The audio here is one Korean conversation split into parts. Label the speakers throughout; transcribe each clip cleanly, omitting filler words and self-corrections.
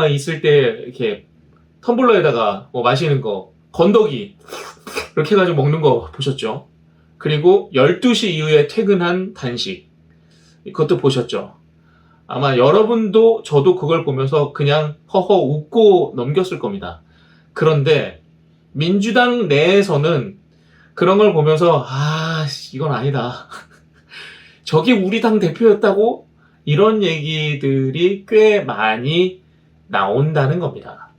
Speaker 1: 있을 때 이렇게 텀블러에다가 뭐 마시는 거, 건더기 이렇게 해가지고 먹는 거 보셨죠? 그리고 12시 이후에 퇴근한 단식, 그것도 보셨죠? 아마 여러분도 저도 그걸 보면서 그냥 허허 웃고 넘겼을 겁니다. 그런데 민주당 내에서는 그런 걸 보면서 이건 아니다. 저게 우리 당 대표였다고? 이런 얘기들이 꽤 많이 나온다는 겁니다.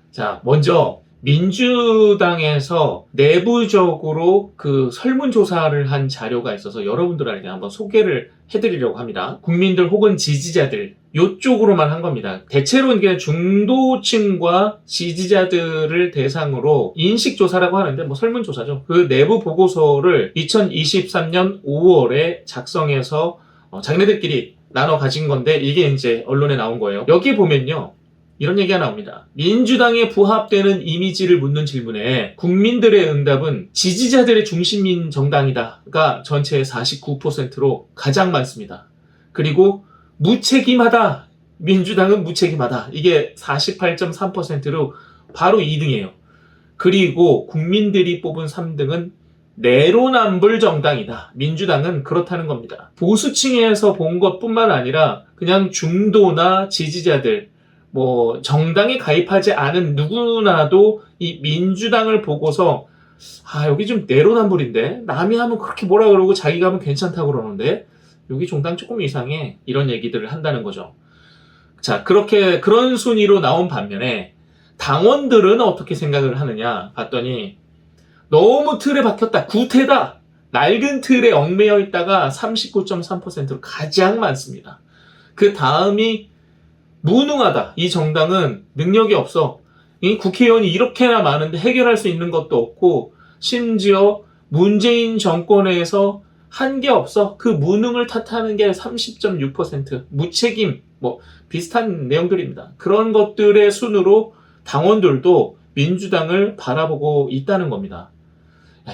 Speaker 1: 자, 먼저 민주당에서 내부적으로 그 설문조사를 한 자료가 있어서 여러분들에게 한번 소개를 해드리려고 합니다. 국민들 혹은 지지자들 요쪽으로만 한 겁니다. 대체로 이게 중도층과 지지자들을 대상으로 인식조사라고 하는데 뭐 설문조사죠. 그 내부 보고서를 2023년 5월에 작성해서 자기네들끼리 나눠 가진 건데 이게 이제 언론에 나온 거예요. 여기 보면요, 이런 얘기가 나옵니다. 민주당에 부합되는 이미지를 묻는 질문에 국민들의 응답은 지지자들의 중심인 정당이다가 전체의 49%로 가장 많습니다. 그리고 무책임하다, 민주당은 무책임하다, 이게 48.3%로 바로 2등이에요. 그리고 국민들이 뽑은 3등은 내로남불 정당이다, 민주당은 그렇다는 겁니다. 보수층에서 본 것뿐만 아니라 그냥 중도나 지지자들, 뭐 정당에 가입하지 않은 누구나도 이 민주당을 보고서 여기 좀 내로남불인데, 남이 하면 그렇게 뭐라 그러고 자기가 하면 괜찮다고 그러는데 여기 정당 조금 이상해, 이런 얘기들을 한다는 거죠. 자, 그런 순위로 나온 반면에 당원들은 어떻게 생각을 하느냐 봤더니 너무 틀에 박혔다, 구태다, 낡은 틀에 얽매여 있다가 39.3%로 가장 많습니다. 그 다음이 무능하다, 이 정당은 능력이 없어, 이 국회의원이 이렇게나 많은데 해결할 수 있는 것도 없고 심지어 문재인 정권에서 한 게 없어, 그 무능을 탓하는 게 30.6%, 무책임, 뭐 비슷한 내용들입니다. 그런 것들의 순으로 당원들도 민주당을 바라보고 있다는 겁니다.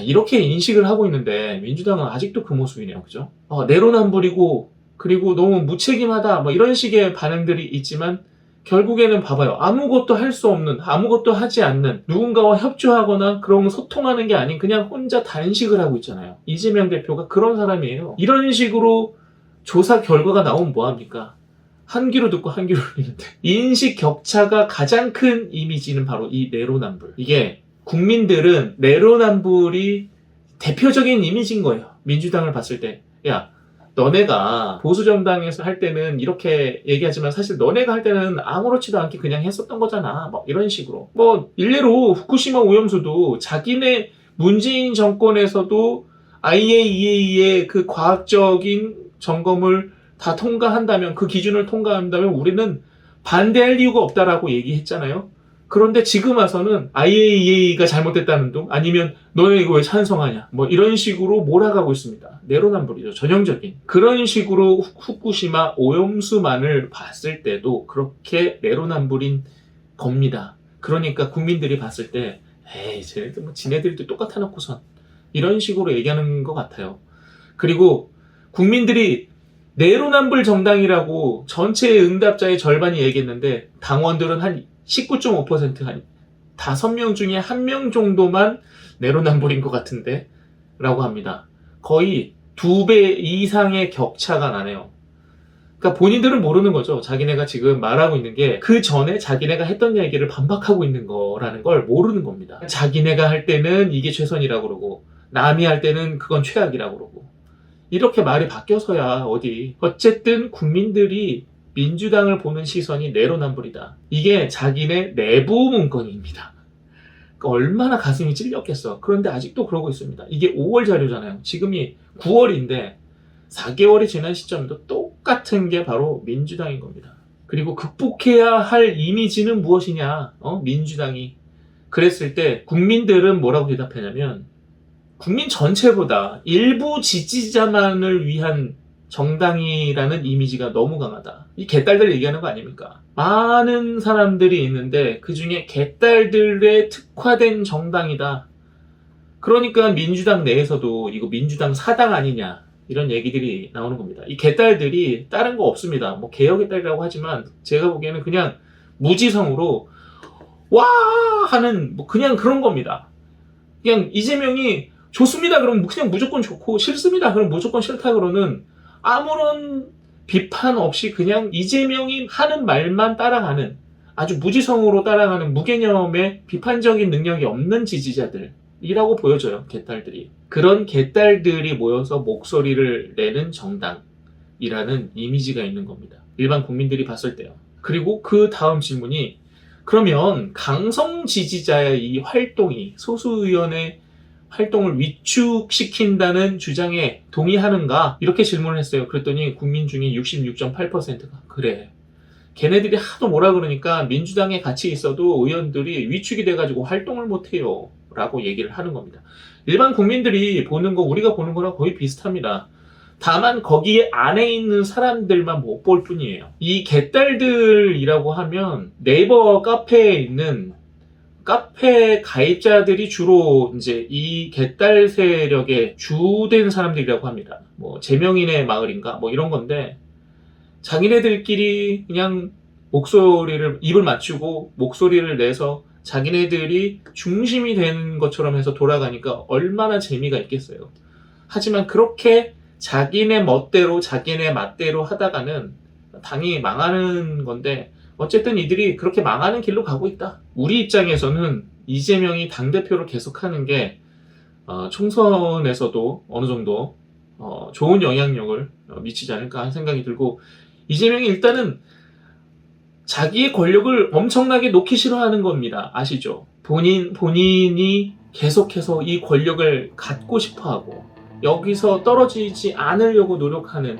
Speaker 1: 이렇게 인식을 하고 있는데 민주당은 아직도 그 모습이네요. 그죠? 내로남불이고 그리고 너무 무책임하다, 뭐 이런 식의 반응들이 있지만 결국에는 봐봐요. 아무것도 할 수 없는, 아무것도 하지 않는, 누군가와 협조하거나 그런 소통하는 게 아닌 그냥 혼자 단식을 하고 있잖아요. 이재명 대표가 그런 사람이에요. 이런 식으로 조사 결과가 나오면 뭐합니까? 한 귀로 듣고 한 귀로 들리는데, 인식 격차가 가장 큰 이미지는 바로 이 내로남불. 이게 국민들은 내로남불이 대표적인 이미지인 거예요. 민주당을 봤을 때. 야, 너네가 보수정당에서 할 때는 이렇게 얘기하지만 사실 너네가 할 때는 아무렇지도 않게 그냥 했었던 거잖아, 뭐 이런 식으로. 뭐 일례로 후쿠시마 오염수도 자기네 문재인 정권에서도 IAEA의 그 과학적인 점검을 다 통과한다면, 그 기준을 통과한다면 우리는 반대할 이유가 없다라고 얘기했잖아요. 그런데 지금 와서는 IAEA가 잘못됐다는 둥, 아니면 너네 이거 왜 찬성하냐, 뭐 이런 식으로 몰아가고 있습니다. 내로남불이죠, 전형적인. 그런 식으로 후쿠시마 오염수만을 봤을 때도 그렇게 내로남불인 겁니다. 그러니까 국민들이 봤을 때 쟤네들 뭐 지네들도 똑같아 놓고선 이런 식으로 얘기하는 것 같아요. 그리고 국민들이 내로남불 정당이라고 전체 응답자의 절반이 얘기했는데 당원들은 한 19.5%, 한 5명 중에 1명 정도만 내로남불인 것 같은데 라고 합니다. 거의 2배 이상의 격차가 나네요. 그러니까 본인들은 모르는 거죠. 자기네가 지금 말하고 있는 게 그 전에 자기네가 했던 얘기를 반박하고 있는 거라는 걸 모르는 겁니다. 자기네가 할 때는 이게 최선이라고 그러고 남이 할 때는 그건 최악이라고 그러고, 이렇게 말이 바뀌어서야 어디. 어쨌든 국민들이 민주당을 보는 시선이 내로남불이다, 이게 자기네 내부 문건입니다. 그러니까 얼마나 가슴이 찔렸겠어. 그런데 아직도 그러고 있습니다. 이게 5월 자료잖아요. 지금이 9월인데 4개월이 지난 시점도 똑같은 게 바로 민주당인 겁니다. 그리고 극복해야 할 이미지는 무엇이냐, 민주당이. 그랬을 때 국민들은 뭐라고 대답하냐면, 국민 전체보다 일부 지지자만을 위한 정당이라는 이미지가 너무 강하다. 이 개딸들 얘기하는 거 아닙니까? 많은 사람들이 있는데 그 중에 개딸들에 특화된 정당이다. 그러니까 민주당 내에서도 이거 민주당 사당 아니냐, 이런 얘기들이 나오는 겁니다. 이 개딸들이 다른 거 없습니다. 뭐 개혁의 딸이라고 하지만 제가 보기에는 그냥 무지성으로 와 하는 뭐 그냥 그런 겁니다. 그냥 이재명이 좋습니다 그러면 그냥 무조건 좋고, 싫습니다 그럼 무조건 싫다 그러는, 아무런 비판 없이 그냥 이재명이 하는 말만 따라가는, 아주 무지성으로 따라가는 무개념의 비판적인 능력이 없는 지지자들이라고 보여져요. 개딸들이. 그런 개딸들이 모여서 목소리를 내는 정당이라는 이미지가 있는 겁니다. 일반 국민들이 봤을 때요. 그리고 그 다음 질문이, 그러면 강성 지지자의 이 활동이 소수 의원의 활동을 위축시킨다는 주장에 동의하는가? 이렇게 질문을 했어요. 그랬더니 국민 중에 66.8%가 그래. 걔네들이 하도 뭐라 그러니까 민주당에 같이 있어도 의원들이 위축이 돼가지고 활동을 못해요 라고 얘기를 하는 겁니다. 일반 국민들이 보는 거 우리가 보는 거랑 거의 비슷합니다. 다만 거기에 안에 있는 사람들만 못 볼 뿐이에요. 이 개딸들이라고 하면 네이버 카페에 있는 카페 가입자들이 주로 이제 이 개딸 세력의 주된 사람들이라고 합니다. 뭐 제명인의 마을인가 뭐 이런 건데, 자기네들끼리 그냥 목소리를 입을 맞추고 목소리를 내서 자기네들이 중심이 되는 것처럼 해서 돌아가니까 얼마나 재미가 있겠어요. 하지만 그렇게 자기네 멋대로 자기네 맛대로 하다가는 당이 망하는 건데, 어쨌든 이들이 그렇게 망하는 길로 가고 있다. 우리 입장에서는 이재명이 당대표를 계속하는 게 총선에서도 어느 정도 좋은 영향력을 미치지 않을까 하는 생각이 들고, 이재명이 일단은 자기의 권력을 엄청나게 놓기 싫어하는 겁니다. 아시죠? 본인이 계속해서 이 권력을 갖고 싶어하고 여기서 떨어지지 않으려고 노력하는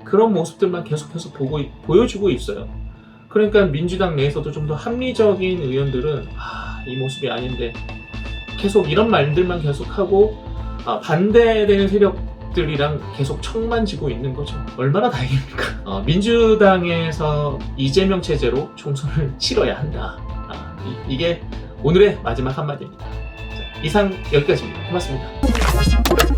Speaker 1: 그런 모습들만 계속해서 보여주고 있어요. 그러니까 민주당 내에서도 좀 더 합리적인 의원들은 이 모습이 아닌데 계속 이런 말들만 계속하고 반대되는 세력들이랑 계속 척만지고 있는 거죠. 얼마나 다행입니까? 민주당에서 이재명 체제로 총선을 치러야 한다. 이게 오늘의 마지막 한마디입니다. 자, 이상 여기까지입니다. 고맙습니다.